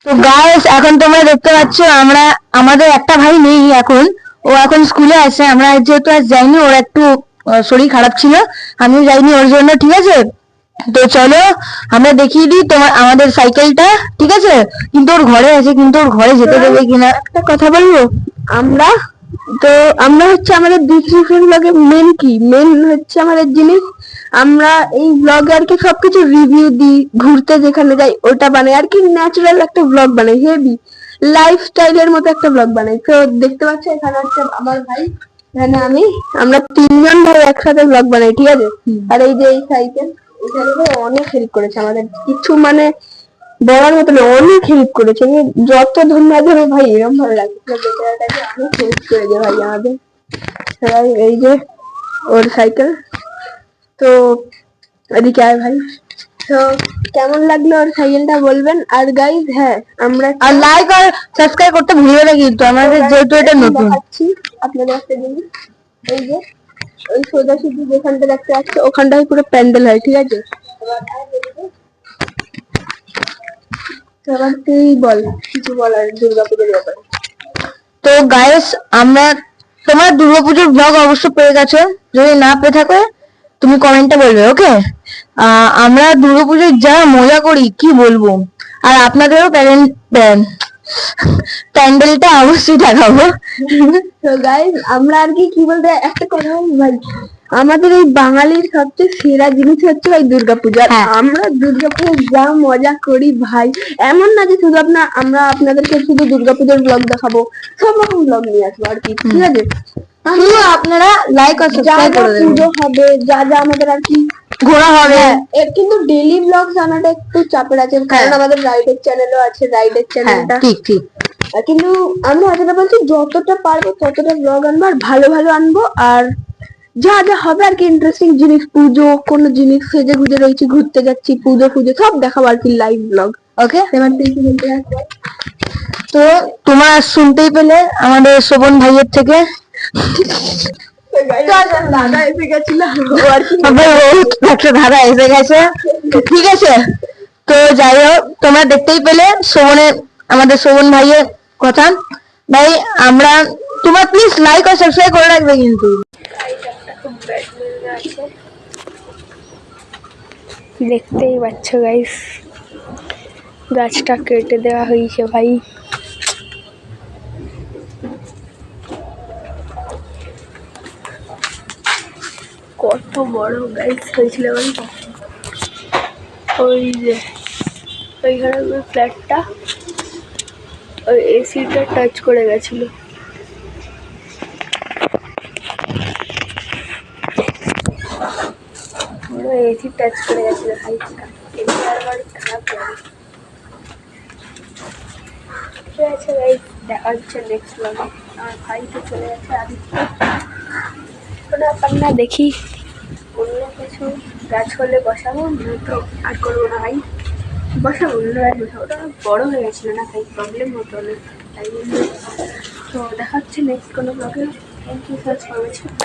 তো গাইস, এখন তোমরা দেখতে পাচ্ছ আমরা আমাদের একটা ভাই নেই এখন। ও এখন স্কুলে আছে। আমরা যেহেতু আজ যাইনি, ওর একটু শরীর খারাপ ছিল, আমিও যাইনি ওর জন্য। ঠিক আছে, তো চলো আমরা দেখিয়ে দিই তোমার আমাদের সাইকেলটা। ঠিক আছে, কিন্তু ওর ঘরে আছে, কিন্তু ওর ঘরে যেতে দেবে কিনা একটা কথা বলবো। আমরা তো আমরা হচ্ছে আমাদের ডিসক্রিপশন ব্লগে মেন হচ্ছে আমাদের জিনিস। আমরা এই ব্লগে আর কি সবকিছু রিভিউ দিই, ঘুরতে যেখানে যাই ওটা বানাই আর কি, ন্যাচারাল একটা ব্লগ বানাই, হেভি লাইফস্টাইলের মতো একটা ব্লগ বানাই। তো দেখতে পাচ্ছ এখানে হচ্ছে আমার ভাই, এখানে আমরা তিনজন ভাই একসাথে ব্লগ বানাই। ঠিক আছে, আর এই যে এই সাইকেল, এই সাইকেল অনেক হেল্প করেছে আমাদের, কিছু মানে বলার মতো না, অনেক হেল্প করেছে। যত ধন্যবাদ হবে ভাই, এরকম ভালো লাগছে বেচারাটাকে, অনেক হেল্প করেছে ভাই আমাদের সবাই। এই যে ওর সাইকেল। তো এদিকে আয় ভাই। তো কেমন লাগলো ওর সাইকেলটা বলবেন। আর গাইজ হ্যাঁ, আমরা আর লাইক আর সাবস্ক্রাইব করতে ভুলবে না কিন্তু, আমাদের যেহেতু এটা নতুন। দেখাচ্ছি আপনাদের একটা জিনিস, এই যে ওই সোজাসুজি যেখানটা দেখতে পাচ্ছ ওখানটাই পুরো প্যান্ডেল হয়। ঠিক আছে, এবার তুই বল কিছু বলার দুর্গাপুজোর ব্যাপারে। তো গাইস, আমরা তোমার দুর্গাপুজোর ব্লগ অবশ্য পেয়ে গেছো, যদি না পেয়ে থাকো তুমি কমেন্টে বলবে। ওকে, আমরা দুর্গাপুজোয় যা মজা করি কি বলবো, আর আপনাদেরও প্যান্ডেলটা অবশ্যই দেখাবো। তো গাইস, আমরা আর কি বলতে একটা কথা ভাই, আমাদের এই বাঙালির সবচেয়ে সেরা জিনিস হচ্ছে ভাই দুর্গাপূজা। আমরা দুর্গাপূজা যা মজা করি ভাই, এমন না যে শুধু আমরা আপনাদেরকে শুধু দুর্গাপূজার ব্লগ দেখাবো, সব রকম ব্লগ নিয়ে আসবো আর কি। ঠিক আছে, আপনারা লাইক আর সাবস্ক্রাইব করে দেবেন। পুজো হবে, যা যা আমাদের আর কি ঘোরা হবে, কিন্তু ডেইলি ব্লগ আনাটা একটু চাপের আছে, কারণ আমাদের রাইডের চ্যানেলও আছে, রাইডের চ্যানেলটা ঠিক ঠিক। কিন্তু আমি আজকে বলছি যতটা পারবো ততটা ব্লগ আনবো, আর ভালো ভালো আনবো, আর যা যা হবে আর কি ইন্টারেস্টিং জিনিস, পুজো কোন জিনিস সেজে গুজে রয়েছে, ঘুরতে যাচ্ছি, পুজো সব দেখাবো আর কি, লাইভ ব্লগ। ওকে, এবার তুই কি বলতে চাস? তো তোমার শুনতেই পেলে আমাদের শোভন ভাইয়ের থেকে দাদা এসে গেছিল, দাদা এসে গেছে। ঠিক আছে, তো যাই হোক, তোমরা দেখতেই পেলে আমাদের শোভন ভাইয়ের কথা। ভাই আমরা তোমার প্লিজ লাইক আর সাবস্ক্রাইব করে রাখবে কিন্তু। দেখতেই পাচ্ছ গাইস, গাছটা কেটে দেওয়া হয়েছে ভাই। কত বড় গাইস হয়েছিল বলতো, ওই যে ওইখানে ফ্ল্যাটটা ওই এসিটা টাচ করে গেছিল। এসি টাচ করে গেছিল ভাই, খারাপ লাগে। ঠিক আছে গাইস, দেখা হচ্ছে নেক্সট ব্লগে। আমার ভাই তো চলে গেছে আদিত্য, কোনো ব্যাপার না, দেখি অন্য কিছু গাছ হলে বসাবো, নয়তো আর করবো না ভাই। বসাবো অন্য গাছ, বসাবো, ওটা বড় হয়ে গেছিল না তাই প্রবলেম হতো না, তাই জন্য। তো দেখা হচ্ছে নেক্সট কোনো ব্লগে। Thank you for watching.